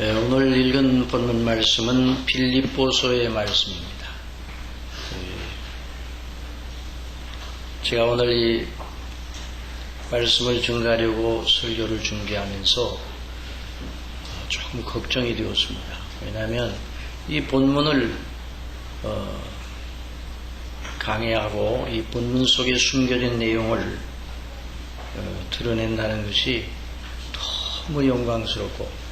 오늘 읽은 본문 말씀은 빌립보서의 말씀입니다. 제가 오늘 이 말씀을 증가하려고 설교를 준비하면서 조금 걱정이 되었습니다. 왜냐하면 이 본문을 강해하고 이 본문 속에 숨겨진 내용을 드러낸다는 것이 너무 영광스럽고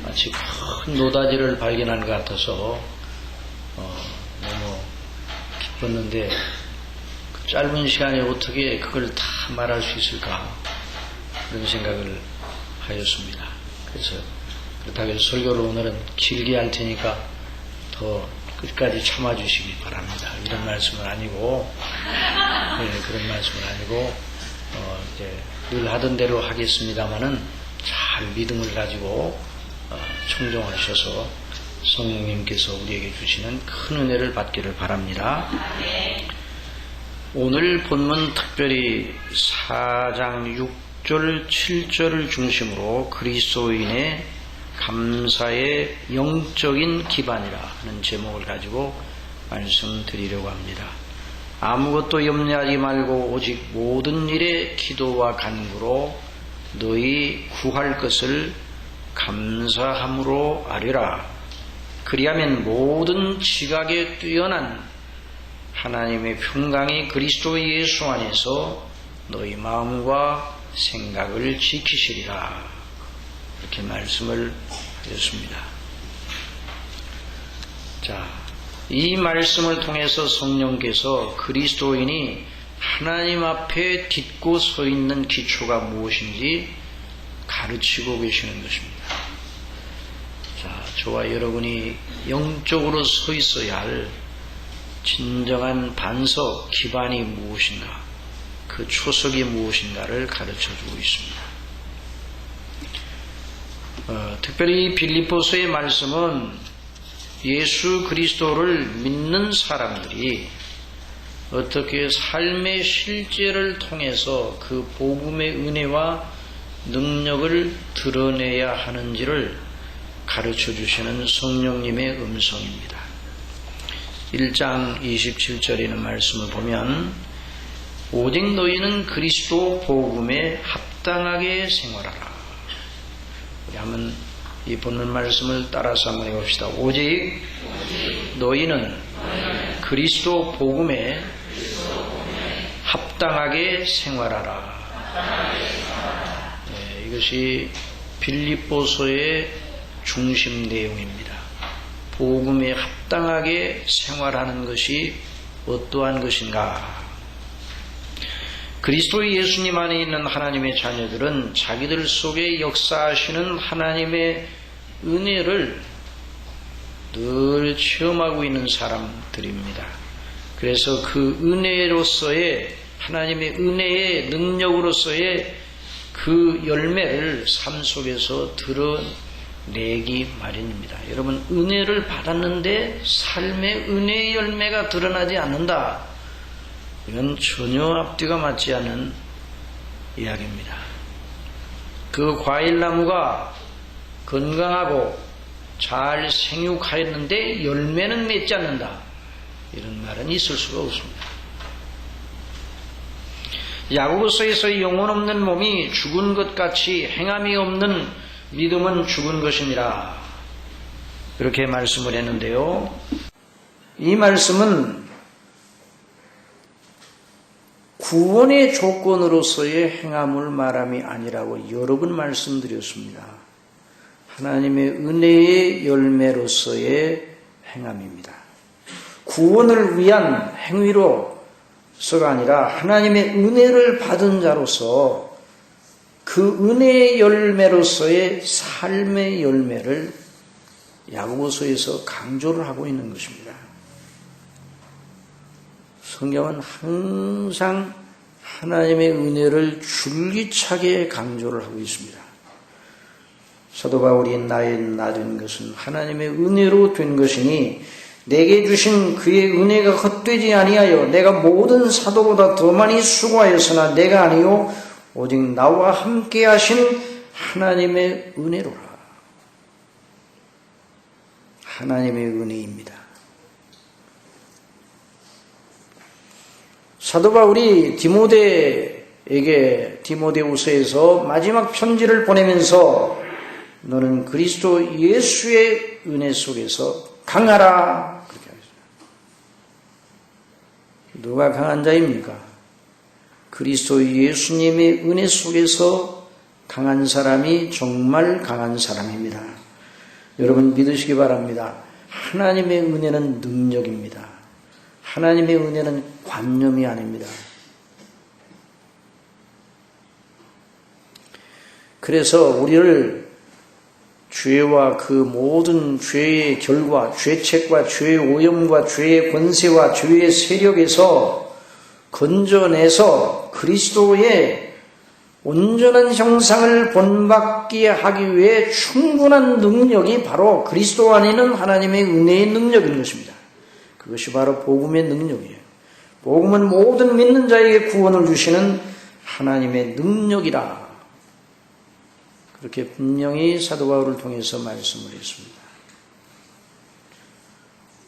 마치 큰 노다지를 발견한 것 같아서 너무 기뻤는데 그 짧은 시간에 어떻게 그걸 다 말할 수 있을까 그런 생각을 하였습니다. 그래서 그렇다고 해서 설교를 오늘은 길게 할 테니까 더 끝까지 참아주시기 바랍니다. 이런 말씀은 아니고 그런 말씀은 아니고 이제 늘 하던 대로 하겠습니다마는 잘 믿음을 가지고 청종하셔서 성령님께서 우리에게 주시는 큰 은혜를 받기를 바랍니다. 오늘 본문 특별히 4장 6절 7절을 중심으로 그리스도인의 감사의 영적인 기반이라 하는 제목을 가지고 말씀드리려고 합니다. 아무것도 염려하지 말고 오직 모든 일에 기도와 간구로 너희 구할 것을 감사함으로 아뢰라. 그리하면 모든 지각에 뛰어난 하나님의 평강이 그리스도 예수 안에서 너희 마음과 생각을 지키시리라. 이렇게 말씀을 하셨습니다. 자, 이 말씀을 통해서 성령께서 그리스도인이 하나님 앞에 딛고 서 있는 기초가 무엇인지 가르치고 계시는 것입니다. 자, 저와 여러분이 영적으로 서 있어야 할 진정한 반석, 기반이 무엇인가, 그 초석이 무엇인가를 가르쳐 주고 있습니다. 특별히 빌립보서의 말씀은 예수 그리스도를 믿는 사람들이 어떻게 삶의 실제를 통해서 그 복음의 은혜와 능력을 드러내야 하는지를 가르쳐 주시는 성령님의 음성입니다. 1장 27절에 있는 말씀을 보면 오직 너희는 그리스도 복음에 합당하게 생활하라. 우리 한번 이 본문 말씀을 따라서 한번 해봅시다. 오직 너희는 그리스도 복음에 합당하게 생활하라. 이것이 빌립보서의 중심 내용입니다. 복음에 합당하게 생활하는 것이 어떠한 것인가? 그리스도 예수님 안에 있는 하나님의 자녀들은 자기들 속에 역사하시는 하나님의 은혜를 늘 체험하고 있는 사람들입니다. 그래서 그 은혜로서의 하나님의 은혜의 능력으로서의 그 열매를 삶 속에서 드러내기 마련입니다. 여러분, 은혜를 받았는데 삶의 은혜의 열매가 드러나지 않는다. 이건 전혀 앞뒤가 맞지 않는 이야기입니다. 그 과일나무가 건강하고 잘 생육하였는데 열매는 맺지 않는다. 이런 말은 있을 수가 없습니다. 야고보서에서 영혼 없는 몸이 죽은 것 같이 행함이 없는 믿음은 죽은 것이니라. 이렇게 말씀을 했는데요. 이 말씀은 구원의 조건으로서의 행함을 말함이 아니라고 여러 번 말씀드렸습니다. 하나님의 은혜의 열매로서의 행함입니다. 구원을 위한 행위로서가 아니라 하나님의 은혜를 받은 자로서 그 은혜의 열매로서의 삶의 열매를 야고보서에서 강조를 하고 있는 것입니다. 성경은 항상 하나님의 은혜를 줄기차게 강조를 하고 있습니다. 사도 바울이 나의 나된 것은 하나님의 은혜로 된 것이니 내게 주신 그의 은혜가 헛되지 아니하여 내가 모든 사도보다 더 많이 수고하였으나 내가 아니요 오직 나와 함께 하신 하나님의 은혜로라. 하나님의 은혜입니다. 사도 바울이 디모데후서에서 마지막 편지를 보내면서 너는 그리스도 예수의 은혜 속에서 강하라 그렇게 하셨어요. 누가 강한 자입니까? 그리스도 예수님의 은혜 속에서 강한 사람이 정말 강한 사람입니다. 여러분 믿으시기 바랍니다. 하나님의 은혜는 능력입니다. 하나님의 은혜는 관념이 아닙니다. 그래서 우리를 죄와 그 모든 죄의 결과, 죄책과 죄의 오염과 죄의 권세와 죄의 세력에서 건져내서 그리스도의 온전한 형상을 본받게 하기 위해 충분한 능력이 바로 그리스도 안에 있는 하나님의 은혜의 능력인 것입니다. 그것이 바로 복음의 능력이에요. 복음은 모든 믿는 자에게 구원을 주시는 하나님의 능력이라. 그렇게 분명히 사도 바울을 통해서 말씀을 했습니다.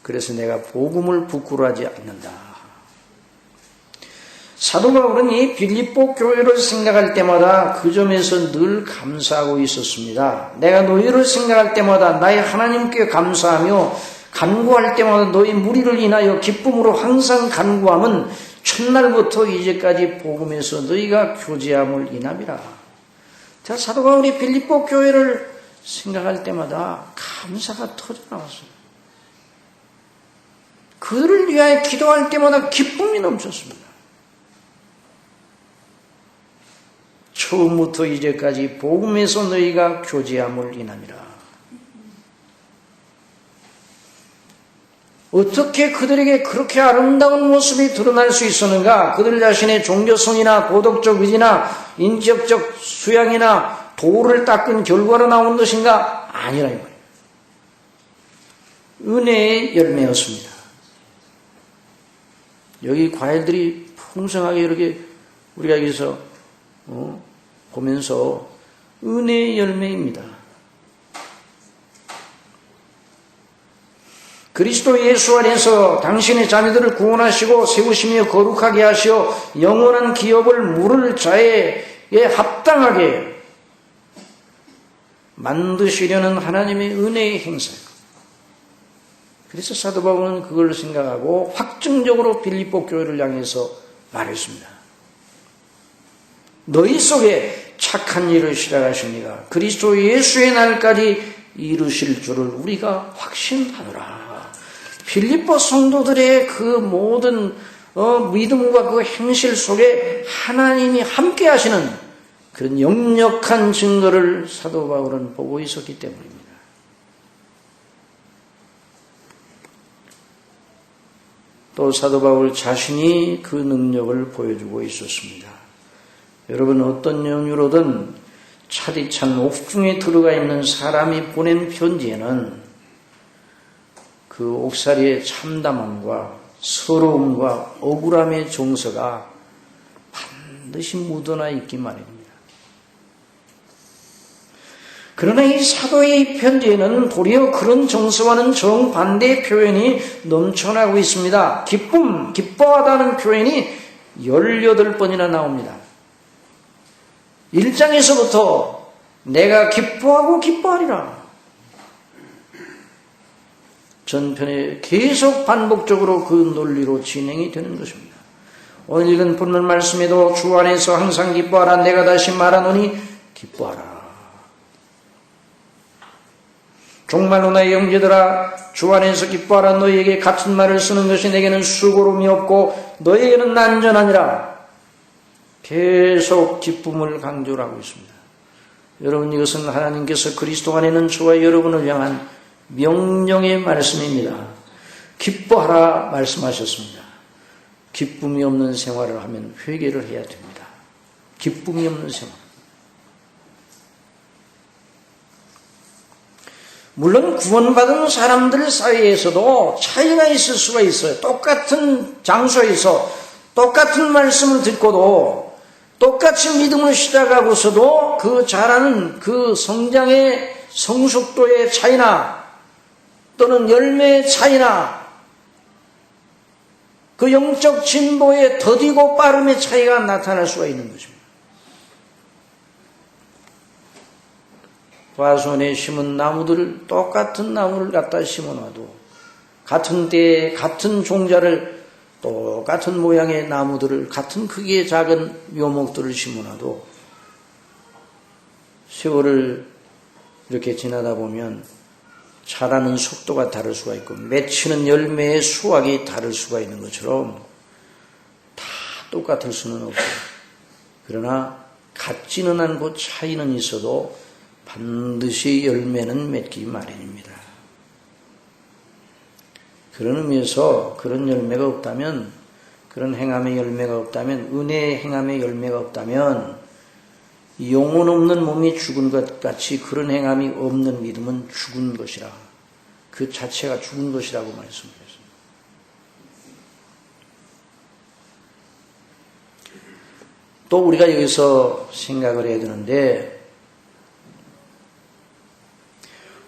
그래서 내가 복음을 부끄러워하지 않는다. 사도 바울은 이 빌립보 교회를 생각할 때마다 그 점에서 늘 감사하고 있었습니다. 내가 너희를 생각할 때마다 나의 하나님께 감사하며 간구할 때마다 너희 무리를 인하여 기쁨으로 항상 간구함은 첫날부터 이제까지 복음에서 너희가 교제함을 인함이라. 자, 사도 바울이 빌립보 교회를 생각할 때마다 감사가 터져나왔어요. 그들을 위하여 기도할 때마다 기쁨이 넘쳤습니다. 처음부터 이제까지 복음에서 너희가 교제함을 인함이라. 어떻게 그들에게 그렇게 아름다운 모습이 드러날 수 있었는가? 그들 자신의 종교성이나 도덕적 의지나 인격적 수양이나 도를 닦은 결과로 나온 것인가? 아니라 이 말이에요. 은혜의 열매였습니다. 여기 과일들이 풍성하게 이렇게 우리가 여기서 보면서 은혜의 열매입니다. 그리스도 예수 안에서 당신의 자녀들을 구원하시고 세우시며 거룩하게 하시어 영원한 기업을 물을 자에 합당하게 만드시려는 하나님의 은혜의 행사예요. 그래서 사도 바울은 그걸 생각하고 확증적으로 빌립보 교회를 향해서 말했습니다. 너희 속에 착한 일을 시작하십니까? 그리스도 예수의 날까지 이루실 줄을 우리가 확신하노라. 빌립보 성도들의 그 모든 믿음과 그 행실 속에 하나님이 함께 하시는 그런 역력한 증거를 사도 바울은 보고 있었기 때문입니다. 또 사도 바울 자신이 그 능력을 보여주고 있었습니다. 여러분 어떤 연유로든 차디찬 옥중에 들어가 있는 사람이 보낸 편지에는 그 옥살이의 참담함과 서러움과 억울함의 정서가 반드시 묻어나 있기 마련입니다. 그러나 이 사도의 편지에는 도리어 그런 정서와는 정반대의 표현이 넘쳐나고 있습니다. 기뻐하다는 표현이 18번이나 나옵니다. 1장에서부터 내가 기뻐하고 기뻐하리라. 전편에 계속 반복적으로 그 논리로 진행이 되는 것입니다. 오늘 읽은 본문 말씀에도 주 안에서 항상 기뻐하라. 내가 다시 말하노니 기뻐하라. 정말로 나의 형제들아 주 안에서 기뻐하라. 너희에게 같은 말을 쓰는 것이 내게는 수고로움이 없고 너희에게는 난전하니라. 계속 기쁨을 강조를 하고 있습니다. 여러분 이것은 하나님께서 그리스도 안에 있는 저와 여러분을 향한 명령의 말씀입니다. 기뻐하라 말씀하셨습니다. 기쁨이 없는 생활을 하면 회개를 해야 됩니다. 기쁨이 없는 생활. 물론 구원받은 사람들 사이에서도 차이가 있을 수가 있어요. 똑같은 장소에서 똑같은 말씀을 듣고도 똑같이 믿음을 시작하고서도 그 자라는 그 성장의 성숙도의 차이나 또는 열매의 차이나 그 영적 진보의 더디고 빠름의 차이가 나타날 수가 있는 것입니다. 과수원에 심은 나무들을 똑같은 나무를 갖다 심어놔도 같은 때에 같은 종자를 똑같은 모양의 나무들을 같은 크기의 작은 묘목들을 심어놔도 세월을 이렇게 지나다 보면 자라는 속도가 다를 수가 있고 맺히는 열매의 수확이 다를 수가 있는 것처럼 다 똑같을 수는 없고 그러나 같지는 않고 차이는 있어도 반드시 열매는 맺기 마련입니다. 그런 의미에서 그런 열매가 없다면 그런 행함의 열매가 없다면 은혜의 행함의 열매가 없다면 영혼 없는 몸이 죽은 것 같이 그런 행함이 없는 믿음은 죽은 것이라 그 자체가 죽은 것이라고 말씀드렸습니다. 또 우리가 여기서 생각을 해야 되는데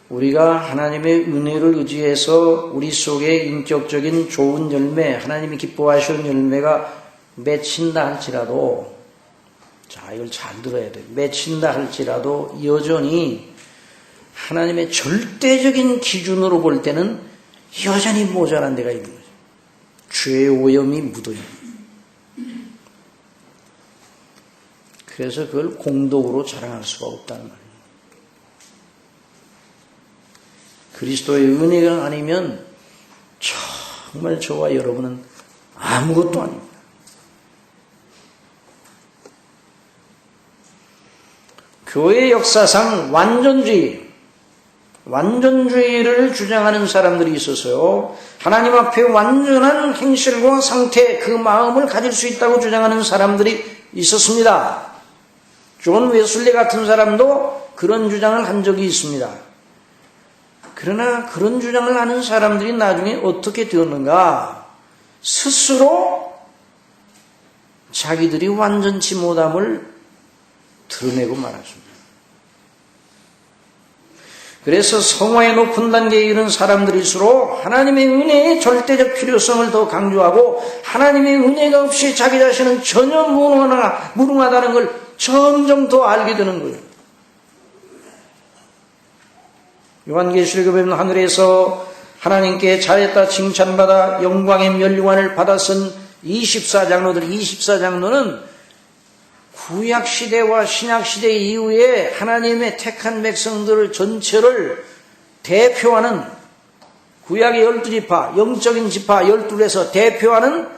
우리가 하나님의 은혜를 의지해서 우리 속에 인격적인 좋은 열매, 하나님이 기뻐하시는 열매가 맺힌다 할지라도 자, 이걸 잘 들어야 돼요. 맺힌다 할지라도 여전히 하나님의 절대적인 기준으로 볼 때는 여전히 모자란 데가 있는 거죠. 죄의 오염이 묻어있는 거예요. 그래서 그걸 공덕으로 자랑할 수가 없다는 말이에요. 그리스도의 은혜가 아니면 정말 저와 여러분은 아무것도 아닙니다. 교회 역사상 완전주의를 주장하는 사람들이 있어서요. 하나님 앞에 완전한 행실과 상태, 그 마음을 가질 수 있다고 주장하는 사람들이 있었습니다. 존 웨슬리 같은 사람도 그런 주장을 한 적이 있습니다. 그러나 그런 주장을 하는 사람들이 나중에 어떻게 되었는가? 스스로 자기들이 완전치 못함을 드러내고 말았습니다. 그래서 성화의 높은 단계에 이른 사람들일수록 하나님의 은혜의 절대적 필요성을 더 강조하고 하나님의 은혜가 없이 자기 자신은 전혀 무능하다는 걸 점점 더 알게 되는 거예요. 요한계시록에 보면 하늘에서 하나님께 잘했다 칭찬받아 영광의 면류관을 받아 쓴 24장로는 구약시대와 신약시대 이후에 하나님의 택한 백성들 전체를 대표하는 구약의 12지파, 영적인 지파 12에서 대표하는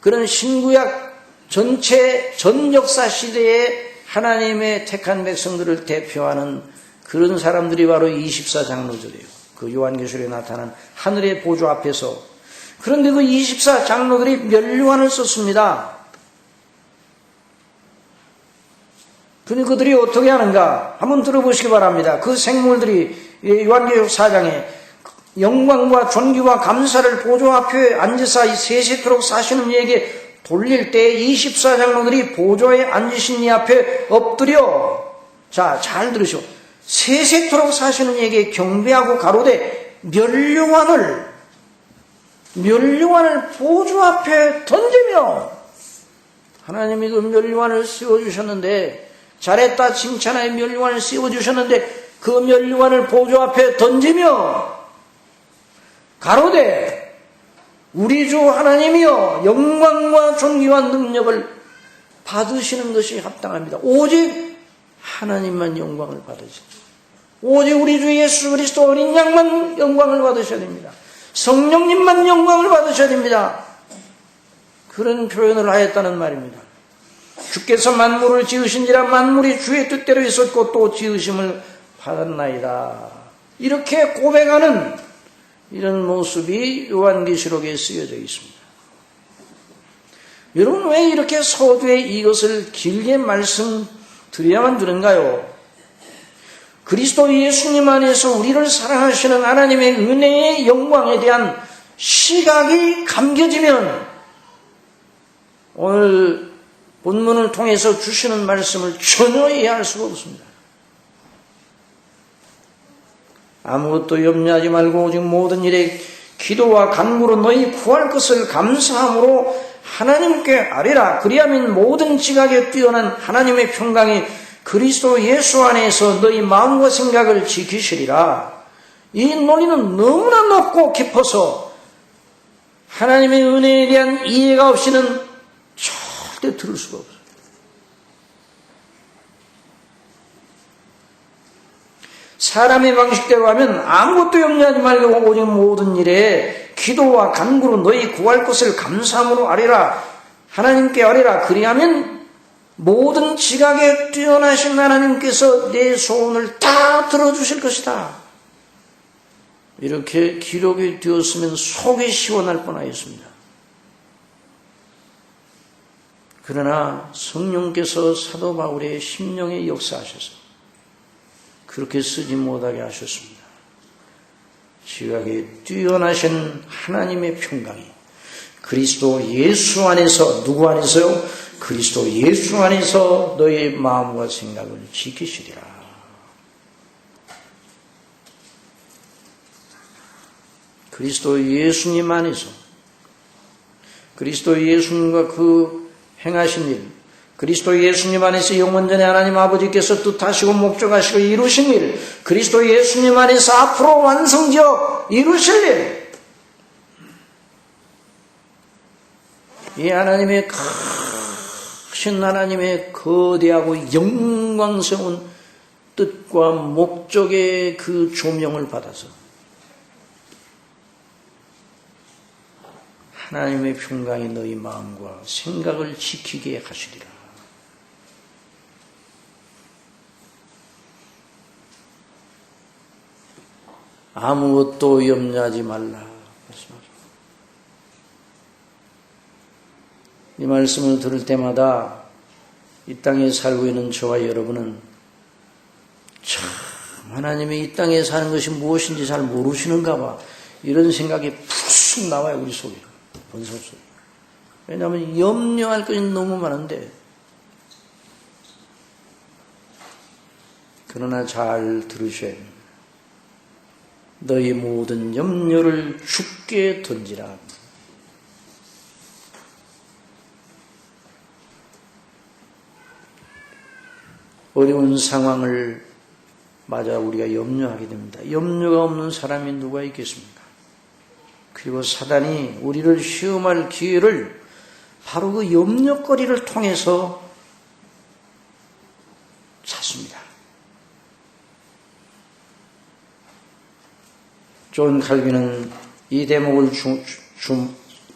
그런 신구약 전체 전 역사 시대에 하나님의 택한 백성들을 대표하는 그런 사람들이 바로 24장로들이에요. 그 요한계시록에 나타난 하늘의 보좌 앞에서. 그런데 그 24장로들이 면류관을 썼습니다. 그런데 그들이 어떻게 하는가? 한번 들어보시기 바랍니다. 그 생물들이 요한계시록 4장에 영광과 존귀와 감사를 보좌 앞에 앉으사 세세토록 사시는 이에게 돌릴 때 24장로들이 보좌에 앉으신 이 앞에 엎드려 자, 잘 들으시오. 세세토록 사시는 이에게 경배하고 가로되 면류관을 보좌 앞에 던지며 하나님이 그 면류관을 씌워주셨는데 잘했다 칭찬하여 면류관을 씌워주셨는데 그 면류관을 보좌 앞에 던지며 가로되 우리 주 하나님이여 영광과 존귀와 능력을 받으시는 것이 합당합니다. 오직 하나님만 영광을 받으십니다. 오직 우리 주 예수 그리스도 어린 양만 영광을 받으셔야 됩니다. 성령님만 영광을 받으셔야 됩니다. 그런 표현을 하였다는 말입니다. 주께서 만물을 지으신지라 만물이 주의 뜻대로 있었고 또 지으심을 받았나이다. 이렇게 고백하는 이런 모습이 요한계시록에 쓰여져 있습니다. 여러분 왜 이렇게 서두에 이것을 길게 말씀드려야만 되는가요? 그리스도 예수님 안에서 우리를 사랑하시는 하나님의 은혜의 영광에 대한 시각이 감겨지면 오늘 본문을 통해서 주시는 말씀을 전혀 이해할 수가 없습니다. 아무것도 염려하지 말고 오직 모든 일에 기도와 간구로 너희 구할 것을 감사함으로 하나님께 아뢰라. 그리하면 모든 지각에 뛰어난 하나님의 평강이 그리스도 예수 안에서 너희 마음과 생각을 지키시리라. 이 논리는 너무나 높고 깊어서 하나님의 은혜에 대한 이해가 없이는 절대 들을 수가 없어요. 사람의 방식대로 하면 아무것도 염려하지 말고 오직 모든 일에 기도와 간구로 너희 구할 것을 감사함으로 아뢰라. 하나님께 아뢰라. 그리하면 모든 지각에 뛰어나신 하나님께서 내 소원을 다 들어주실 것이다. 이렇게 기록이 되었으면 속이 시원할 뻔하였습니다. 그러나 성령께서 사도 바울의 심령에 역사하셔서 그렇게 쓰지 못하게 하셨습니다. 지각에 뛰어나신 하나님의 평강이 그리스도 예수 안에서, 누구 안에서요? 그리스도 예수 안에서 너의 마음과 생각을 지키시리라. 그리스도 예수님 안에서, 그리스도 예수님과 그 행하신 일, 그리스도 예수님 안에서 영원전에 하나님 아버지께서 뜻하시고 목적하시고 이루신 일, 그리스도 예수님 안에서 앞으로 완성지어 이루실 일, 이 하나님의 크신 하나님의 거대하고 영광스러운 뜻과 목적의 그 조명을 받아서 하나님의 평강이 너희 마음과 생각을 지키게 하시리라. 아무것도 염려하지 말라. 이 말씀을 들을 때마다 이 땅에 살고 있는 저와 여러분은 참 하나님이 이 땅에 사는 것이 무엇인지 잘 모르시는가 봐. 이런 생각이 푹 나와요, 우리 속에. 본성 속에. 왜냐하면 염려할 것이 너무 많은데. 그러나 잘 들으셔야 합니다. 너희 모든 염려를 주께 던지라. 어려운 상황을 맞아 우리가 염려하게 됩니다. 염려가 없는 사람이 누가 있겠습니까? 그리고 사단이 우리를 시험할 기회를 바로 그 염려거리를 통해서 찾습니다. 존 칼빈은 이 대목을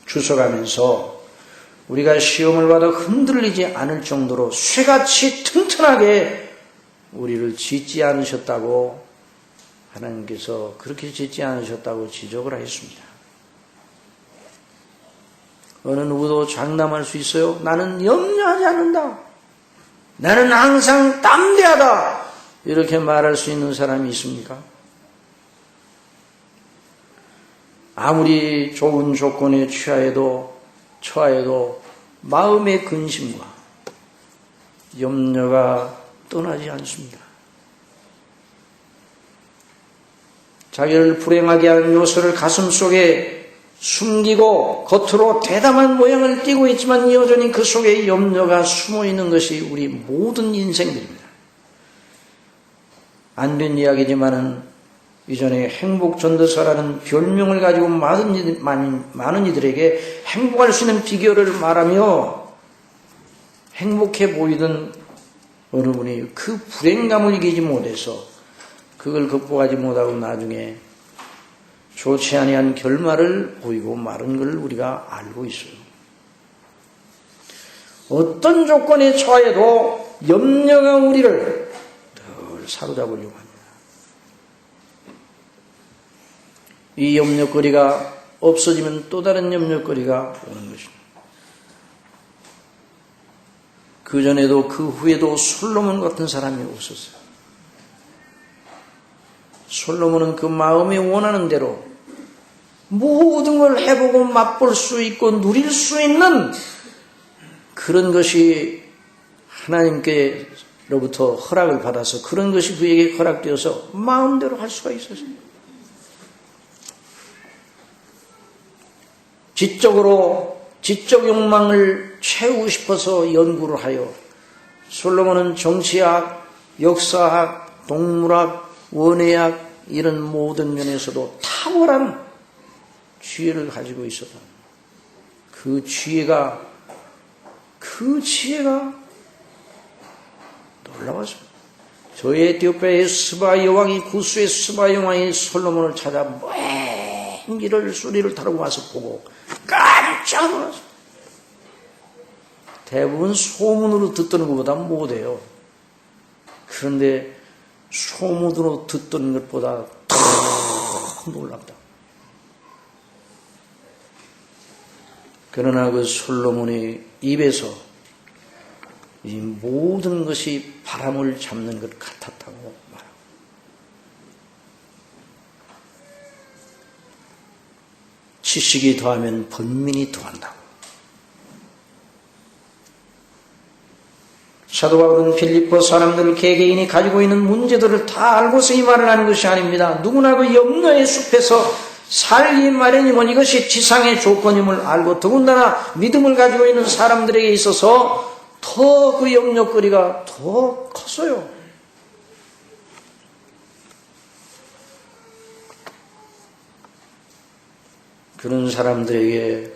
주석하면서 우리가 시험을 받아 흔들리지 않을 정도로 쇠같이 튼튼하게 우리를 짓지 않으셨다고, 하나님께서 그렇게 짓지 않으셨다고 지적을 하였습니다. 어느 누구도 장담할 수 있어요? 나는 염려하지 않는다. 나는 항상 담대하다. 이렇게 말할 수 있는 사람이 있습니까? 아무리 좋은 조건에 처하여도 마음의 근심과 염려가 떠나지 않습니다. 자기를 불행하게 하는 요소를 가슴속에 숨기고 겉으로 대담한 모양을 띠고 있지만 여전히 그 속에 염려가 숨어있는 것이 우리 모든 인생들입니다. 안 된 이야기지만은 이전에 행복전도사라는 별명을 가지고 많은 이들에게 행복할 수 있는 비결을 말하며 행복해 보이던 어느 분이 그 불행감을 이기지 못해서 그걸 극복하지 못하고 나중에 좋지 아니한 결말을 보이고 마른 걸 우리가 알고 있어요. 어떤 조건에 처해도 염려가 우리를 늘 사로잡으려고 합니다. 이 염려거리가 없어지면 또 다른 염려거리가 오는 것입니다. 그 전에도 그 후에도 솔로몬 같은 사람이 없었어요. 솔로몬은 그 마음이 원하는 대로 모든 걸 해보고 맛볼 수 있고 누릴 수 있는 그런 것이 하나님께 로부터 허락을 받아서 그런 것이 그에게 허락되어서 마음대로 할 수가 있었어요. 지적 욕망을 채우고 싶어서 연구를 하여 솔로몬은 정치학, 역사학, 동물학, 원예학 이런 모든 면에서도 탁월한 지혜를 가지고 있었다. 그 지혜가 놀라웠습니다. 저 에티오피아의 스바 여왕이 구스의 스바 여왕이 솔로몬을 찾아 먼 길을 수리를 타고 와서 보고 깜짝 놀랐어요. 대부분 소문으로 듣던 것보다 못해요. 그런데 소문으로 듣던 것보다 더 놀랍다. 그러나 그 솔로몬의 입에서 이 모든 것이 바람을 잡는 것 같았다고 말합니다. 지식이 더하면 번민이 더한다고. 사도 바울은 필리포 사람들 개개인이 가지고 있는 문제들을 다 알고서 이 말을 하는 것이 아닙니다. 누구나 그 염려의 숲에서 살기 마련이면 이것이 지상의 조건임을 알고 더군다나 믿음을 가지고 있는 사람들에게 있어서 더 그 염려거리가 더 컸어요. 그런 사람들에게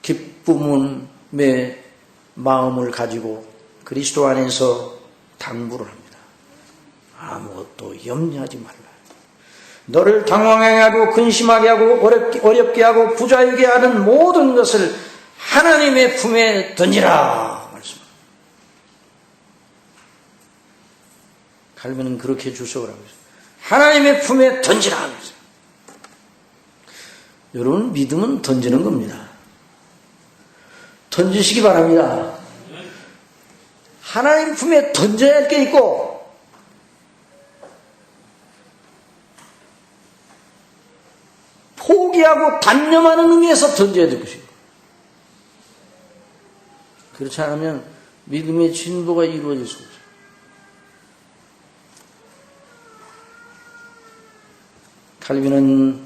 기쁨의 마음을 가지고 그리스도 안에서 당부를 합니다. 아무것도 염려하지 말라. 너를 당황하게 하고 근심하게 하고 어렵게 하고 부자유게 하는 모든 것을 하나님의 품에 던지라 말씀합니다. 칼빈은 그렇게 주석을 하고 있어요. 하나님의 품에 던지라 말씀합니다. 여러분 믿음은 던지는 겁니다. 던지시기 바랍니다. 하나님 품에 던져야 할 게 있고 포기하고 단념하는 의미에서 던져야 될 것이고 그렇지 않으면 믿음의 진보가 이루어질 수 없어요. 칼빈은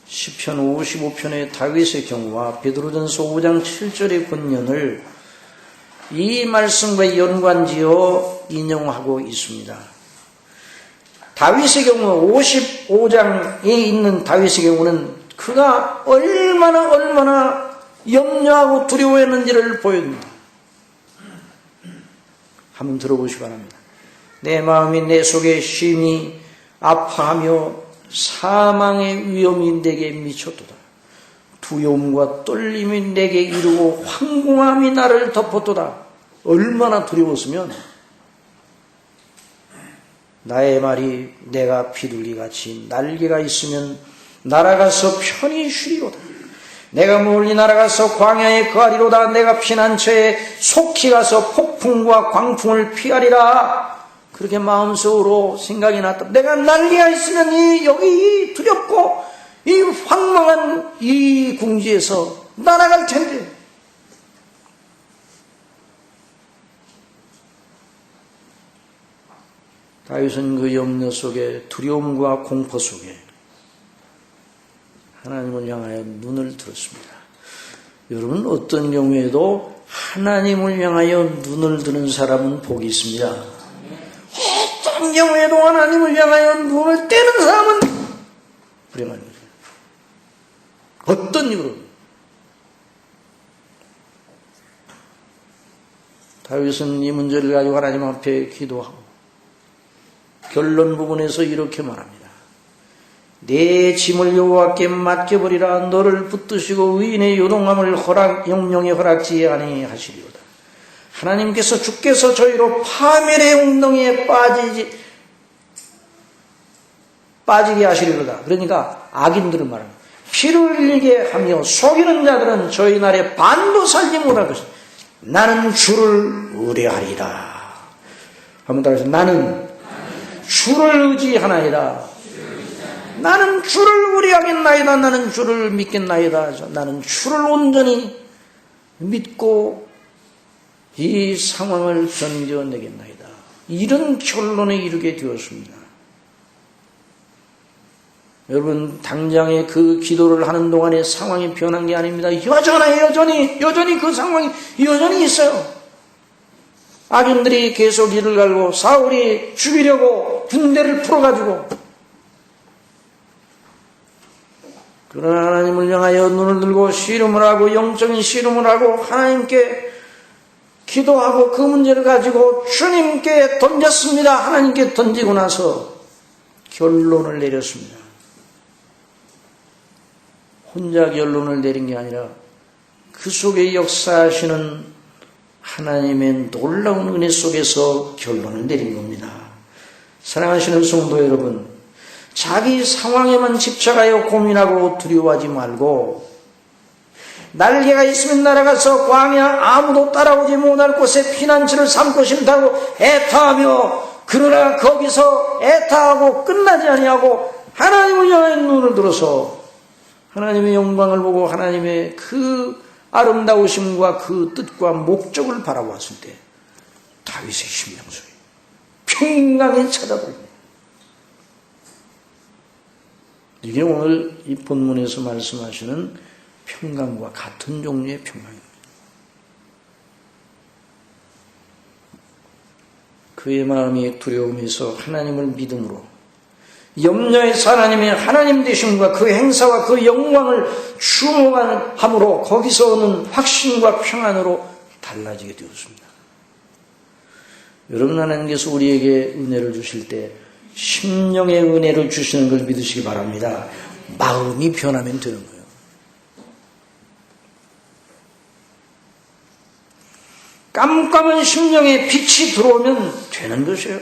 시편 55편의 다윗의 경우와 베드로전서 5장 7절의 권면을 이 말씀과 연관지어 인용하고 있습니다. 다윗의 경우 55장에 있는 다윗의 경우는 그가 얼마나 염려하고 두려워했는지를 보여줍니다. 한번 들어보시기 바랍니다. 내 마음이 내 속에 심히 아파하며 사망의 위험이 내게 미쳤도다. 두려움과 떨림이 내게 이르고 황공함이 나를 덮었도다. 얼마나 두려웠으면 나의 말이 내가 비둘기같이 날개가 있으면 날아가서 편히 쉬리로다. 내가 멀리 날아가서 광야에 거하리로다. 내가 피난처에 속히 가서 폭풍과 광풍을 피하리라. 그렇게 마음속으로 생각이 났다. 내가 날개가 있으면 여기 두렵고 이 황망한 이 궁지에서 날아갈 텐데. 다윗은 그 염려 속에 두려움과 공포 속에 하나님을 향하여 눈을 들었습니다. 여러분 어떤 경우에도 하나님을 향하여 눈을 드는 사람은 복이 있습니다. 어떤 경우에도 하나님을 향하여 눈을 떼는 사람은 불행한 거죠. 어떤 이유로? 다윗은 이 문제를 가지고 하나님 앞에 기도하고 결론 부분에서 이렇게 말합니다. 내 짐을 여호와께 맡겨버리라. 너를 붙드시고 의인의 요동함을 영영의 허락지 아니하시리로다. 하나님께서 주께서 저희로 파멸의 웅덩이에 빠지게 하시리로다. 그러니까 악인들은 말합니다. 피를 흘리게 하며 속이는 자들은 저희 날에 반도 살지 못할 것이다. 나는 주를 의뢰하리라. 한번 따라서 나는 주를 의지하나이다. 나는 주를 의뢰하겠나이다. 나는 주를 믿겠나이다. 나는 주를 온전히 믿고 이 상황을 견뎌내겠나이다. 이런 결론에 이르게 되었습니다. 여러분, 당장에 그 기도를 하는 동안에 상황이 변한 게 아닙니다. 여전히 그 상황이 여전히 있어요. 악인들이 계속 이를 갈고 사울이 죽이려고 군대를 풀어가지고, 그러나 하나님을 향하여 눈을 들고 씨름을 하고 영적인 씨름을 하고 하나님께 기도하고 그 문제를 가지고 주님께 던졌습니다. 하나님께 던지고 나서 결론을 내렸습니다. 혼자 결론을 내린 게 아니라 그 속에 역사하시는 하나님의 놀라운 은혜 속에서 결론을 내린 겁니다. 사랑하시는 성도 여러분, 자기 상황에만 집착하여 고민하고 두려워하지 말고 날개가 있으면 날아가서 광야 아무도 따라오지 못할 곳에 피난처를 삼고 싶다고 애타하며, 그러나 거기서 애타하고 끝나지 아니하고 하나님을 향해 눈을 들어서 하나님의 영광을 보고 하나님의 그 아름다우심과 그 뜻과 목적을 바라보았을 때 다윗의 심령 속에 평강이 찾아버립니다. 이게 오늘 이 본문에서 말씀하시는 평강과 같은 종류의 평강입니다. 그의 마음이 두려움에서 하나님을 믿음으로, 염려에서 하나님 되심과 그 행사와 그 영광을 추모함으로 거기서 오는 확신과 평안으로 달라지게 되었습니다. 여러분, 하나님께서 우리에게 은혜를 주실 때 심령의 은혜를 주시는 걸 믿으시기 바랍니다. 마음이 변하면 되는 거예요. 깜깜한 심령에 빛이 들어오면 되는 것이에요.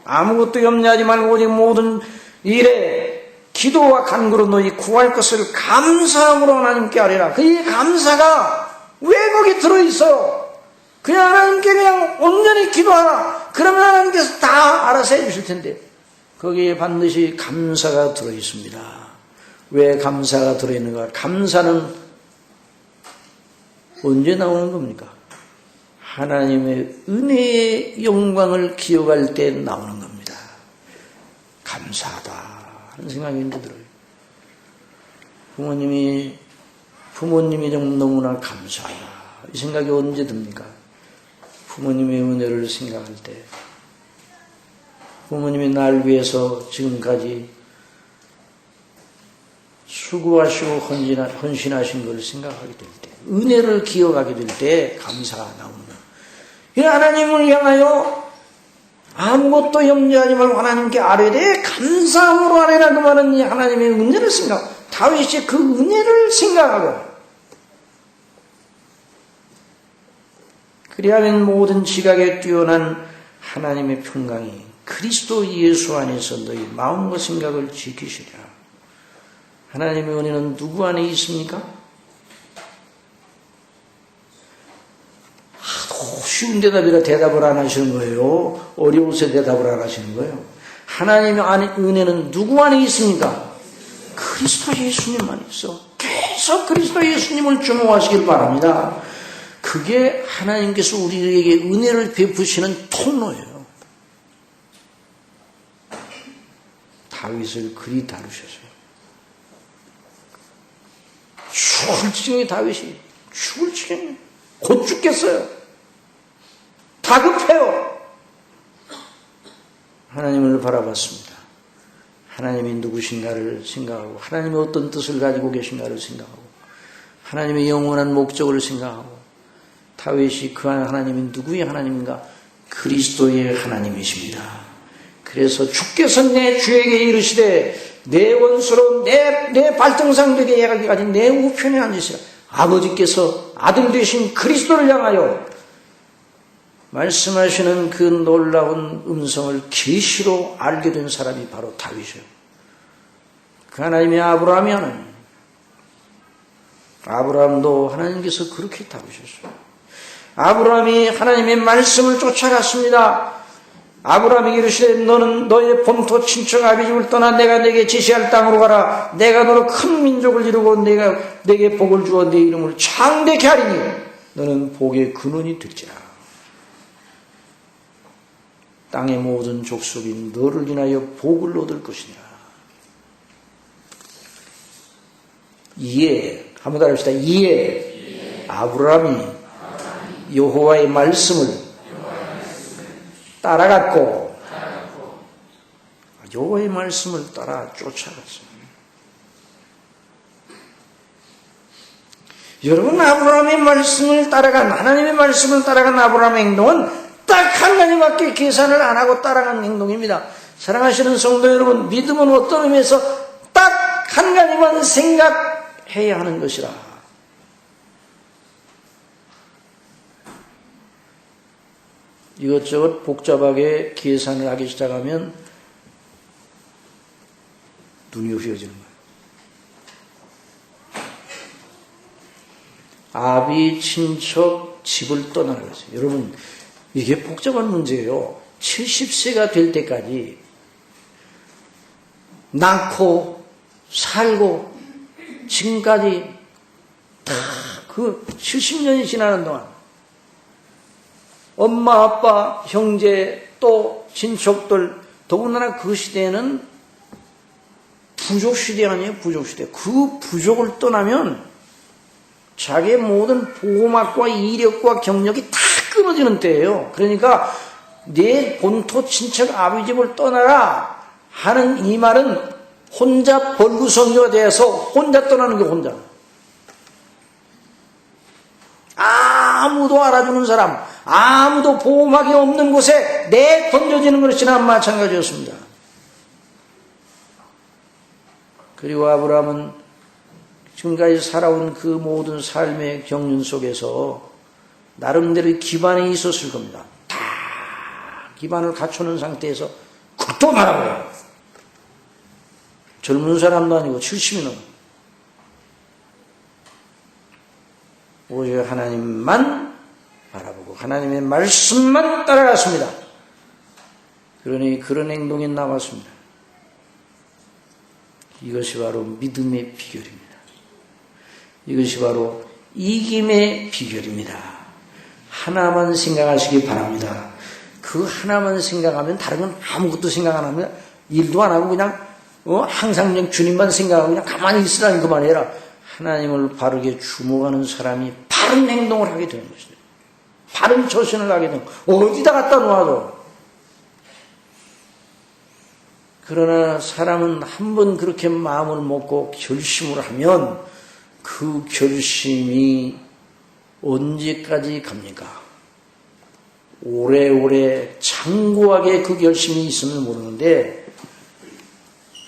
아무것도 염려하지 말고 오직 모든 일에 기도와 간구로 너희 구할 것을 감사함으로 하나님께 아뢰라. 그 감사가 왜 거기 들어있어요? 그냥 하나님께 그냥 온전히 기도하라. 그러면 하나님께서 다 알아서 해주실 텐데, 거기에 반드시 감사가 들어있습니다. 왜 감사가 들어있는가? 감사는 언제 나오는 겁니까? 하나님의 은혜의 영광을 기억할 때 나오는 겁니다. 감사하다 하는 생각이 들어요. 부모님이 좀 너무나 감사하다 이 생각이 언제 듭니까? 부모님의 은혜를 생각할 때, 부모님이 날 위해서 지금까지 수고하시고 헌신하신 걸 생각하게 될 때, 은혜를 기억하게 될 때 감사가 나오는 거예요. 하나님을 향하여 아무것도 염려하지 말고 하나님께 아뢰되 감사함으로 아뢰라. 그 말은 하나님의 은혜를 생각하고, 다윗이 그 은혜를 생각하고, 그리하면 모든 지각에 뛰어난 하나님의 평강이 그리스도 예수 안에서 너희 마음과 생각을 지키시리라. 하나님의 은혜는 누구 안에 있습니까? 쉬운 대답이라 대답을 안 하시는 거예요. 어려워서 대답을 안 하시는 거예요. 하나님의 은혜는 누구 안에 있습니까? 그리스도 예수님 안에 있어. 계속 그리스도 예수님을 주목하시길 바랍니다. 그게 하나님께서 우리에게 은혜를 베푸시는 통로예요. 다윗을 그리 다루셨어요. 죽을 지경에 다윗이 죽을 지경에 곧 죽겠어요. 다급해요. 하나님을 바라봤습니다. 하나님이 누구신가를 생각하고, 하나님이 어떤 뜻을 가지고 계신가를 생각하고, 하나님의 영원한 목적을 생각하고, 다윗이 그 하나님이 누구의 하나님인가? 그리스도의 하나님이십니다. 그래서 주께서 내 주에게 이르시되 내 원수로 내 발등상 되게 해가지고 내 우편에 앉으시라. 아버지께서 아들 되신 그리스도를 향하여 말씀하시는 그 놀라운 음성을 계시로 알게 된 사람이 바로 다윗이에요. 그 하나님이 아브라함이 하나님. 아브라함도 하나님께서 그렇게 다루셨어요. 아브라함이 하나님의 말씀을 쫓아갔습니다. 아브라함에게 이르시되 너는 너의 본토 친척 아비집을 떠나 내가 네게 지시할 땅으로 가라. 내가 너로 큰 민족을 이루고 내가 네게 복을 주어 네 이름을 창대케 하리니 너는 복의 근원이 될지라. 땅의 모든 족속이 너를 인하여 복을 얻을 것이니라. 이에 한번 따라합시다. 이에 아브라함이 여호와의 말씀을 따라갔고 여호와의 말씀을 따라 쫓아갔습니다. 여러분, 아브라함의 말씀을 따라간, 하나님의 말씀을 따라간 아브라함의 행동은 딱 한 가지밖에 계산을 안 하고 따라간 행동입니다. 사랑하시는 성도 여러분, 믿음은 어떤 의미에서 딱 한 가지만 생각해야 하는 것이라. 이것저것 복잡하게 계산을 하기 시작하면 눈이 흐려지는 거예요. 아비, 친척, 집을 떠나는 거죠. 여러분, 이게 복잡한 문제예요. 70세가 될 때까지 낳고 살고 지금까지 다 그 70년이 지나는 동안 엄마, 아빠, 형제, 또 친척들, 더군다나 그 시대에는 부족시대 아니에요, 부족시대. 그 부족을 떠나면 자기의 모든 보호막과 이력과 경력이 다 끊어지는 때예요. 그러니까 내 본토 친척 아비집을 떠나라 하는 이 말은 혼자 벌구성이가 돼서 혼자 떠나는 게 혼자. 아무도 알아주는 사람, 아무도 보호막이 없는 곳에 내 던져지는 것이나 마찬가지였습니다. 그리고 아브라함은 지금까지 살아온 그 모든 삶의 경륜 속에서 나름대로 기반이 있었을 겁니다. 다 기반을 갖춰놓은 상태에서 또 말아봐요. 젊은 사람도 아니고 70이 넘어. 오직 하나님만 바라보고 하나님의 말씀만 따라갔습니다. 그러니 그런 행동이 나왔습니다. 이것이 바로 믿음의 비결입니다. 이것이 바로 이김의 비결입니다. 하나만 생각하시기 바랍니다. 그 하나만 생각하면 다른 건 아무것도 생각 안 하면 일도 안 하고 그냥 항상 그냥 주님만 생각하고 그냥 가만히 있으라니 그만해라. 하나님을 바르게 주목하는 사람이 바른 행동을 하게 되는 것입니다. 바른 처신을 하게 되는 어디다 갖다 놓아도. 그러나 사람은 한번 그렇게 마음을 먹고 결심을 하면 그 결심이 언제까지 갑니까? 오래오래 장구하게 그 결심이 있으면 모르는데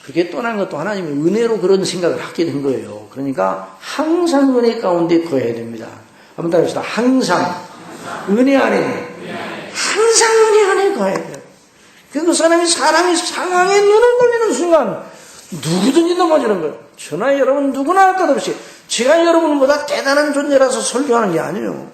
그렇게 떠난 것도 하나님의 은혜로 그런 생각을 하게 된 거예요. 그러니까 항상 은혜 가운데 거해야 됩니다. 한번 따라합시다. 항상 은혜 안에, 항상 은혜 안에 거해야 돼요. 그 사람이 사람이 상황에 눈을 돌리는 순간 누구든지 넘어지는 거예요. 저나 여러분 누구나 할 것 없이 제가 여러분보다 대단한 존재라서 설교하는 게 아니에요.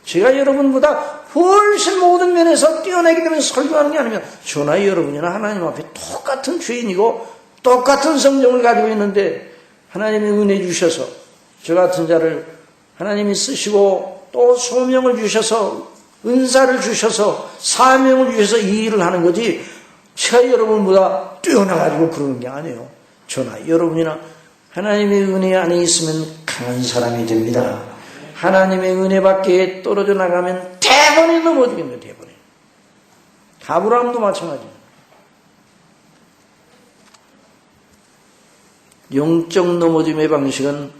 제가 여러분보다 훨씬 모든 면에서 뛰어나기 때문에 설교하는 게 아니면 저나 여러분이나 하나님 앞에 똑같은 죄인이고 똑같은 성정을 가지고 있는데 하나님이 은혜 주셔서 저 같은 자를 하나님이 쓰시고 또 소명을 주셔서 은사를 주셔서 사명을 주셔서 이 일을 하는 거지 제가 여러분보다 뛰어나가지고 그러는 게 아니에요. 저나 여러분이나 하나님의 은혜 안에 있으면 강한 사람이 됩니다. 하나님의 은혜 밖에 떨어져 나가면 대번에 넘어지겠네요. 대번에. 아브라함도 마찬가지입니다. 영적 넘어짐의 방식은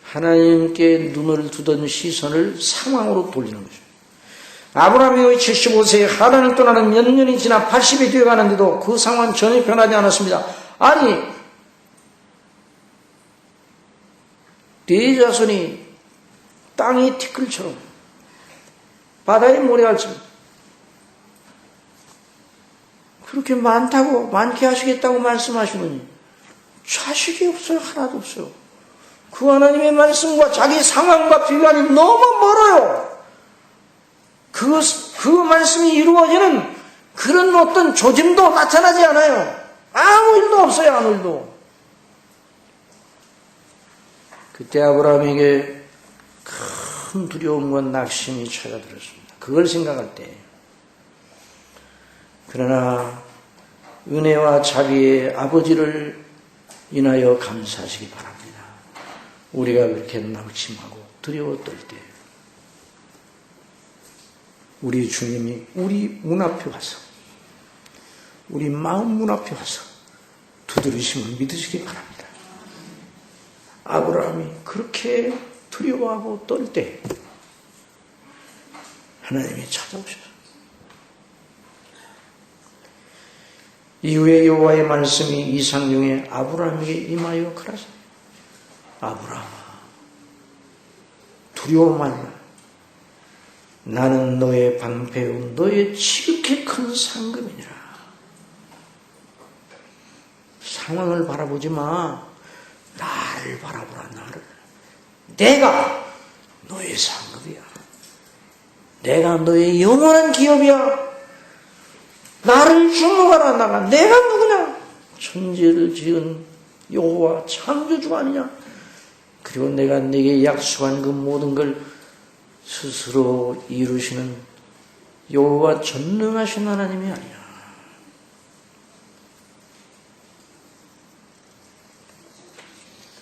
하나님께 눈을 두던 시선을 상황으로 돌리는 것입니다. 아브라함이 75세에 하란을 떠나는 몇 년이 지나 80이 되어가는데도 그 상황은 전혀 변하지 않았습니다. 아니, 네 자손이 땅의 티끌처럼 바다의 모래알처럼 그렇게 많게 하시겠다고 말씀하시더니 자식이 없어요. 하나도 없어요. 그 하나님의 말씀과 자기 상황과 비교하니 너무 멀어요. 그 말씀이 이루어지는 그런 어떤 조짐도 나타나지 않아요. 아무 일도 없어요. 아무 일도. 그때 아브라함에게 큰 두려움과 낙심이 찾아들었습니다. 그걸 생각할 때. 그러나 은혜와 자비의 아버지를 인하여 감사하시기 바랍니다. 우리가 그렇게 낙심하고 두려워 떨 때 우리 주님이 우리 문 앞에 와서 우리 마음 문 앞에 와서 두드리심을 믿으시기 바랍니다. 아브라함이 그렇게 두려워하고 떨 때 하나님이 찾아오셔서 이후에 여호와의 말씀이 이상중에 아브라함에게 임하여 가라사대 아브라함아 두려워 말라. 나는 너의 방패요 너의 지극히 큰 상급이니라. 상황을 바라보지 마. 나를 바라보라. 나를. 내가 너의 상급이야. 내가 너의 영원한 기업이야. 나를 주목하라. 내가 누구냐? 천지를 지은 여호와 창조주가 아니냐? 그리고 내가 네게 약속한 그 모든 걸 스스로 이루시는 여호와 전능하신 하나님이 아니야.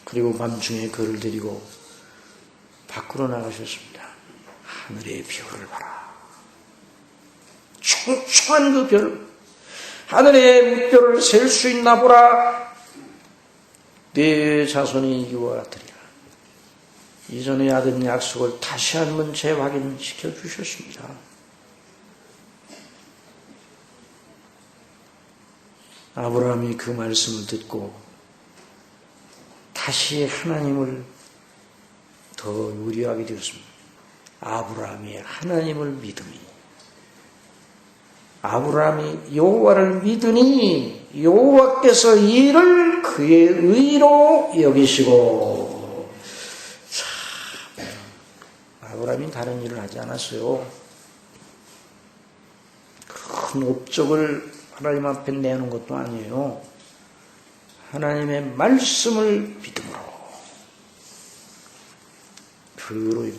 그리고 밤중에 그를 데리고 밖으로 나가셨습니다. 하늘의 별을 봐라. 총총한 그 별, 하늘의 물결을 셀 수 있나 보라. 네 자손이 이와 같으리라. 이전에 하던 약속을 다시 한번 재확인시켜 주셨습니다. 아브라함이 그 말씀을 듣고 다시 하나님을 더 의뢰하게 되었습니다. 아브라함이 하나님을 믿음이 아브라함이 여호와를 믿으니 여호와께서 이를 그의 의로 여기시고 참 아브라함이 다른 일을 하지 않았어요. 큰 업적을 하나님 앞에 내는 것도 아니에요. 하나님의 말씀을 믿음으로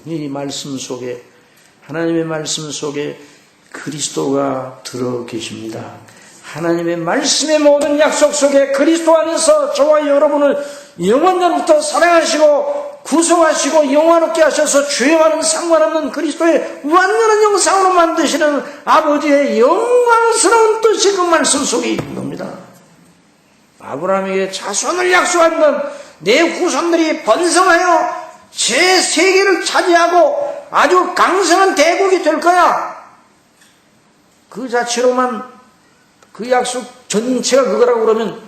이 말씀 속에 하나님의 말씀 속에 그리스도가 들어 계십니다. 하나님의 말씀의 모든 약속 속에 그리스도 안에서 저와 여러분을 영원전부터 사랑하시고 구속하시고 영화롭게 하셔서 죄와는 상관없는 그리스도의 완전한 형상으로 만드시는 아버지의 영광스러운 뜻이 그 말씀 속에 있는 겁니다. 아브라함에게 자손을 약속한 내 후손들이 번성하여 제 세계를 차지하고 아주 강성한 대국이 될 거야. 그 자체로만 그 약속 전체가 그거라고 그러면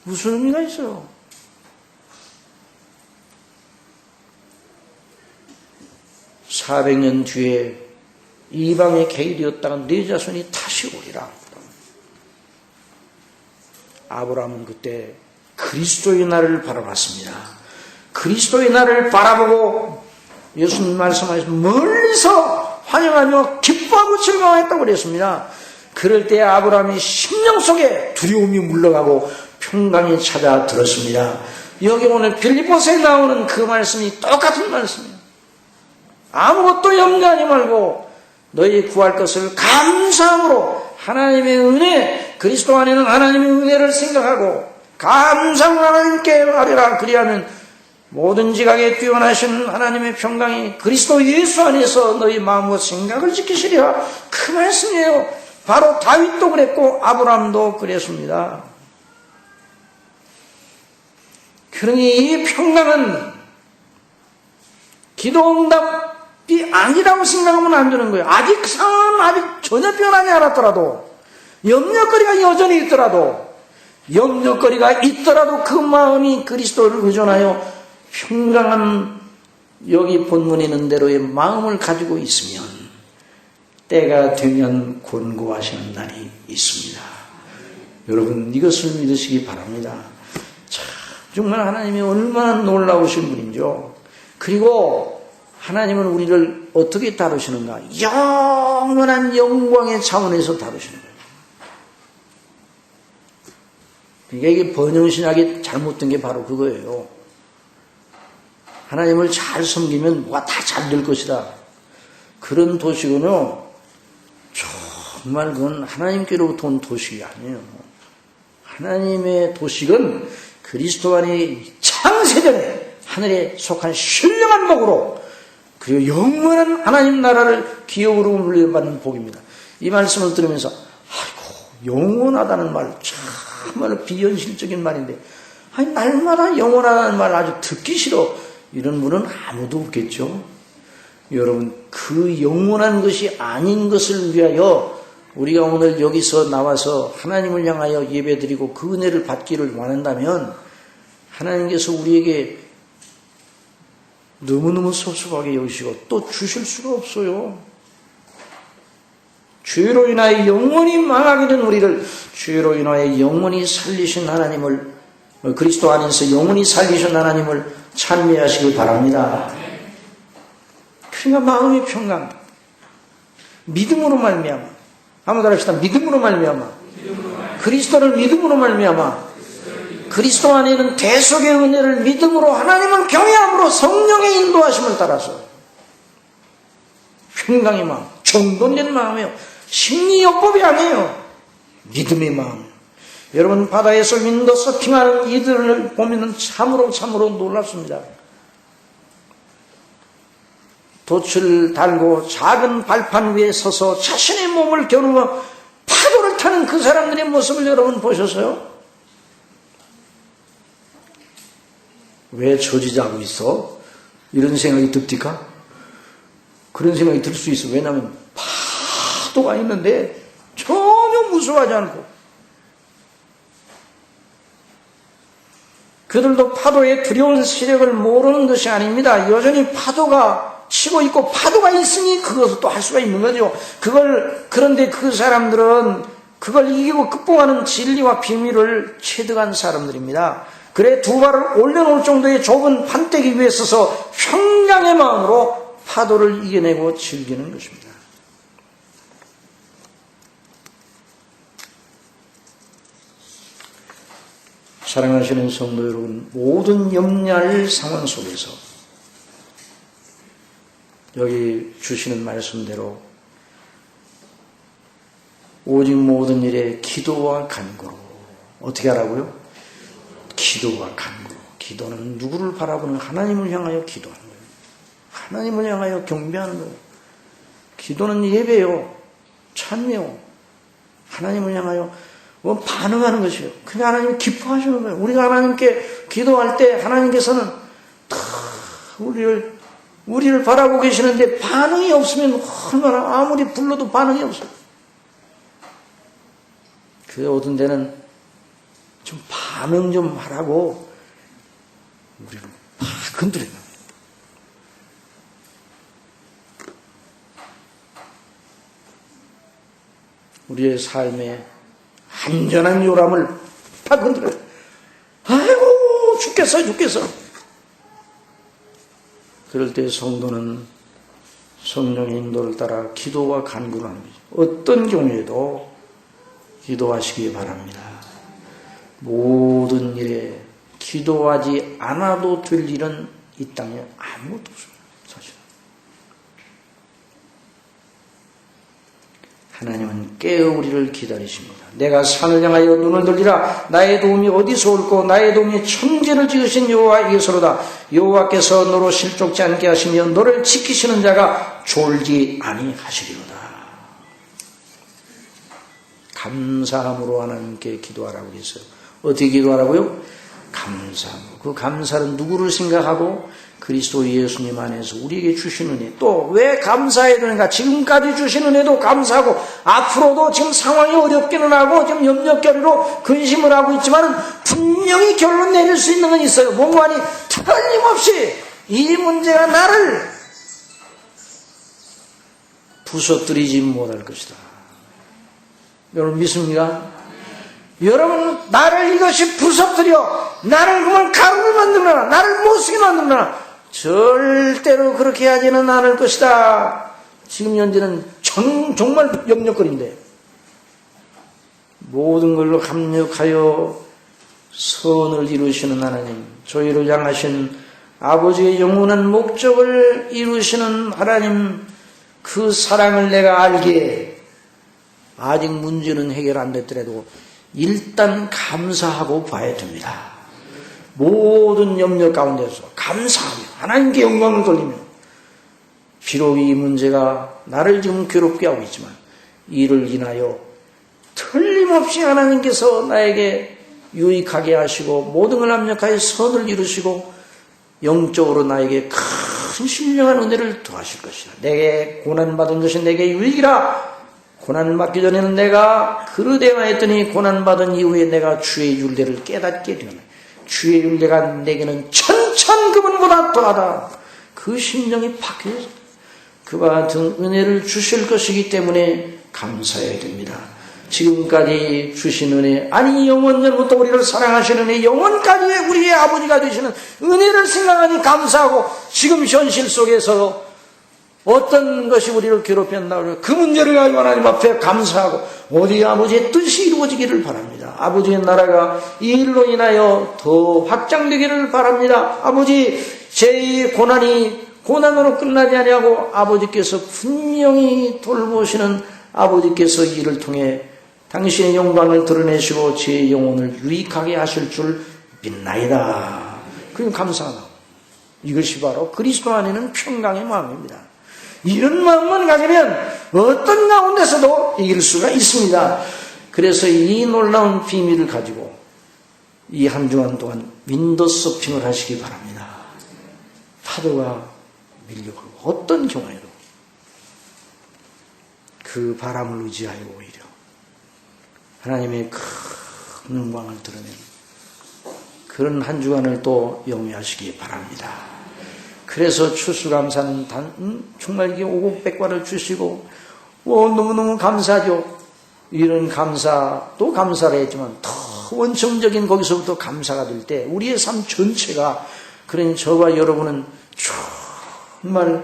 무슨 의미가 있어요? (400년) 뒤에 이방에 개입되었다가 네 자손이 다시 오리라. 아브라함은 그때 그리스도의 날을 바라봤습니다. 그리스도의 날을 바라보고 예수님 말씀하셔서 멀리서 환영하며 기뻐하고 즐거워했다고 그랬습니다. 그럴 때 아브라함의 심령 속에 두려움이 물러가고 평강이 찾아들었습니다. 여기 오늘 빌립보서에 나오는 그 말씀이 똑같은 말씀이에요. 아무것도 염려하지 말고 너희 구할 것을 감사함으로 하나님의 은혜, 그리스도 안에는 하나님의 은혜를 생각하고 감사함으로 하나님께 아뢰라. 그리하면 모든 지각에 뛰어나신 하나님의 평강이 그리스도 예수 안에서 너희 마음과 생각을 지키시리라. 그 말씀이에요. 바로 다윗도 그랬고 아브라함도 그랬습니다. 그러니 이 평강은 기도응답이 아니라고 생각하면 안 되는 거예요. 아직 상황은 아직 전혀 변하지 않았더라도, 염려거리가 여전히 있더라도, 염려거리가 있더라도 그 마음이 그리스도를 의존하여 평강한 여기 본문에 있는 대로의 마음을 가지고 있으면 때가 되면 권고하시는 날이 있습니다. 여러분 이것을 믿으시기 바랍니다. 참 정말 하나님이 얼마나 놀라우신 분인지요. 그리고 하나님은 우리를 어떻게 다루시는가? 영원한 영광의 차원에서 다루시는 거예요. 그러니까 이게 번영신학이 잘못된 게 바로 그거예요. 하나님을 잘 섬기면 뭐가 다 잘 될 것이다. 그런 도식은요, 정말 그건 하나님께로부터 온 도식이 아니에요. 하나님의 도식은 그리스도 안에 창세전에 하늘에 속한 신령한 복으로 그리고 영원한 하나님 나라를 기업으로 물려받는 복입니다. 이 말씀을 들으면서 아이고 영원하다는 말 정말 비현실적인 말인데 아니 날마다 영원하다는 말 아주 듣기 싫어 이런 분은 아무도 없겠죠. 여러분 그 영원한 것이 아닌 것을 위하여 우리가 오늘 여기서 나와서 하나님을 향하여 예배드리고 그 은혜를 받기를 원한다면 하나님께서 우리에게 너무너무 섭섭하게 여기시고 또 주실 수가 없어요. 죄로 인하여 영원히 망하게 된 우리를 죄로 인하여 영원히 살리신 하나님을 그리스도 안에서 영원히 살리신 하나님을 찬미하시길 바랍니다. 그러니까 마음의 평강 믿음으로 말미암아 한번 더 합시다. 믿음으로 말미암아 그리스도를 믿음으로 말미암아 그리스도 안에 있는 대속의 은혜를 믿음으로 하나님을 경외함으로 성령의 인도하심을 따라서 평강의 마음, 정돈된 마음이에요. 심리요법이 아니에요. 믿음의 마음. 여러분 바다에서 윈도 서핑하는 이들을 보면 참으로 놀랍습니다. 돛을 달고 작은 발판 위에 서서 자신의 몸을 겨누어 파도를 타는 그 사람들의 모습을 여러분 보셨어요? 왜 저지자고 있어? 이런 생각이 듭니까? 그런 생각이 들 수 있어. 왜냐하면 파도가 있는데 전혀 무서워하지 않고 그들도 파도의 두려운 시력을 모르는 것이 아닙니다. 여전히 파도가 치고 있고 파도가 있으니 그것을 또 할 수가 있는 거죠. 그런데 그 사람들은 그걸 이기고 극복하는 진리와 비밀을 체득한 사람들입니다. 그래 두 발을 올려놓을 정도의 좁은 판때기 위에 서서 평강의 마음으로 파도를 이겨내고 즐기는 것입니다. 사랑하시는 성도 여러분, 모든 염려할 상황 속에서 여기 주시는 말씀대로 오직 모든 일에 기도와 간구로 어떻게 하라고요? 기도와 간구. 기도는 누구를 바라보는 하나님을 향하여 기도하는 거예요. 하나님을 향하여 경배하는 거예요. 기도는 예배요, 찬미요. 하나님을 향하여 반응하는 것이에요. 그게 하나님이 기뻐하시는 거예요. 우리가 하나님께 기도할 때 하나님께서는 다 우리를 바라보고 계시는데 반응이 없으면 얼마나 아무리 불러도 반응이 없어요. 그 어떤 데는 좀 반응 좀 하라고 우리를 막 건드려요. 우리의 삶에 안전한 요람을 다 건드려요. 아이고 죽겠어. 그럴 때 성도는 성령의 인도를 따라 기도와 간구를 하는 거죠. 어떤 경우에도 기도하시기 바랍니다. 모든 일에 기도하지 않아도 될 일은 이 땅에 아무것도 없습니다. 사실 하나님은 깨어 우리를 기다리십니다. 내가 산을 향하여 눈을 돌리라. 나의 도움이 어디서 올꼬? 나의 도움이 천지를 지으신 여호와에게서로다. 여호와께서 너로 실족지 않게 하시며 너를 지키시는 자가 졸지 아니하시리로다. 감사함으로 하나님께 기도하라고 했어요. 어떻게 기도하라고요? 감사함으로. 그 감사는 누구를 생각하고? 그리스도 예수님 안에서 우리에게 주신 은혜. 또 왜 감사해야 되는가? 지금까지 주신 은혜도 감사하고 앞으로도 지금 상황이 어렵기는 하고 지금 염려거리로 근심을 하고 있지만 분명히 결론 내릴 수 있는 건 있어요. 뭔가니 틀림없이 이 문제가 나를 부서뜨리지 못할 것이다. 여러분 믿습니까? 여러분 나를 이것이 부서뜨려 나를 그만 가루를 만들거나 나를 못쓰게 만들거나 절대로 그렇게 하지는 않을 것이다. 지금 현재는 정말 염려거리인데 모든 걸로 합력하여 선을 이루시는 하나님, 저희를 향하신 아버지의 영원한 목적을 이루시는 하나님, 그 사랑을 내가 알기에 아직 문제는 해결 안 됐더라도 일단 감사하고 봐야 됩니다. 모든 염려 가운데서 감사하며 하나님께 영광을 돌리며, 비록 이 문제가 나를 지금 괴롭게 하고 있지만 이를 인하여 틀림없이 하나님께서 나에게 유익하게 하시고 모든 걸 합력하여 선을 이루시고 영적으로 나에게 큰 신령한 은혜를 더하실 것이다. 내게 고난받은 것이 내게 유익이라. 고난받기 전에는 내가 그르대마했더니 고난받은 이후에 내가 주의 율례를 깨닫게 되는, 주의 율례가 내게는 천천금은보다 더하다. 그 심령이 바뀌어서 그와 같은 은혜를 주실 것이기 때문에 감사해야 됩니다. 지금까지 주신 은혜, 아니 영원전부터 우리를 사랑하시는 은혜, 영원까지 우리의 아버지가 되시는 은혜를 생각하니 감사하고, 지금 현실 속에서 어떤 것이 우리를 괴롭혔나 그 문제를 가지고 하나님 앞에 감사하고 우리 아버지의 뜻이 이루어지기를 바랍니다. 아버지의 나라가 이 일로 인하여 더 확장되기를 바랍니다. 아버지, 제 고난이 고난으로 끝나지 아니하고 아버지께서 분명히 돌보시는 아버지께서 이 일을 통해 당신의 영광을 드러내시고 제 영혼을 유익하게 하실 줄 믿나이다. 그럼 감사하다. 이것이 바로 그리스도 안에는 평강의 마음입니다. 이런 마음만 가지면 어떤 가운데서도 이길 수가 있습니다. 그래서 이 놀라운 비밀을 가지고 이 한 주간 동안 윈도 서핑을 하시기 바랍니다. 파도가 밀려오고 어떤 경우에도 그 바람을 의지하여 오히려 하나님의 큰 영광을 드러내는 그런 한 주간을 또 영위하시기 바랍니다. 그래서 추수감사는 정말 이게 오곡백과를 주시고 너무너무 감사하죠. 이런 감사, 또 감사를 했지만 더 원천적인 거기서부터 감사가 될 때 우리의 삶 전체가, 그러니 저와 여러분은 정말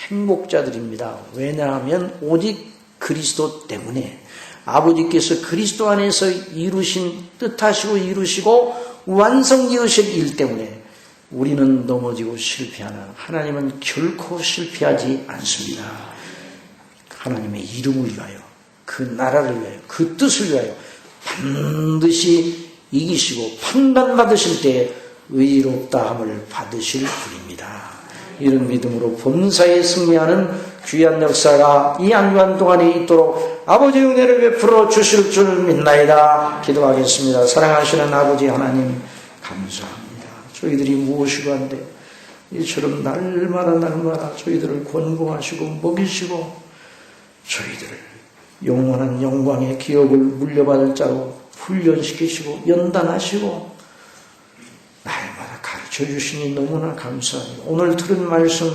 행복자들입니다. 왜냐하면 오직 그리스도 때문에, 아버지께서 그리스도 안에서 이루신, 뜻하시고 이루시고 완성지으실 일 때문에 우리는 넘어지고 실패하나 하나님은 결코 실패하지 않습니다. 하나님의 이름을 위하여, 그 나라를 위하여, 그 뜻을 위하여 반드시 이기시고 판단받으실 때 의롭다함을 받으실 분입니다. 이런 믿음으로 범사에 승리하는 귀한 역사가 이 한 주간 동안에 있도록 아버지의 은혜를 베풀어 주실 줄 믿나이다. 기도하겠습니다. 사랑하시는 아버지 하나님, 감사합니다. 저희들이 무엇이고 한데 이처럼 날마다 저희들을 권고하시고 먹이시고 저희들을 영원한 영광의 기업을 물려받을 자로 훈련시키시고 연단하시고 날마다 가르쳐 주시니 너무나 감사합니다. 오늘 들은 말씀,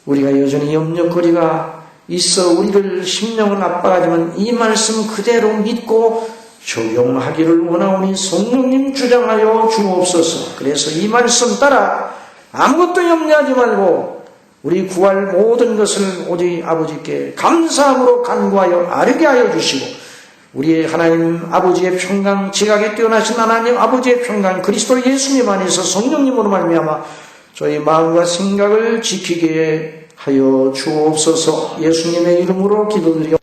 우리가 여전히 염려거리가 있어 우리를 심령은 압박하지만 이 말씀 그대로 믿고 적용하기를 원하오니 성령님 주장하여 주옵소서. 그래서 이 말씀 따라 아무것도 염려하지 말고 우리 구할 모든 것을 오직 아버지께 감사함으로 간구하여 아뢰게 하여 주시고, 우리의 하나님 아버지의 평강, 지각에 뛰어나신 하나님 아버지의 평강, 그리스도 예수님 안에서 성령님으로 말미암아 저희 마음과 생각을 지키게 하여 주옵소서. 예수님의 이름으로 기도드리옵소서.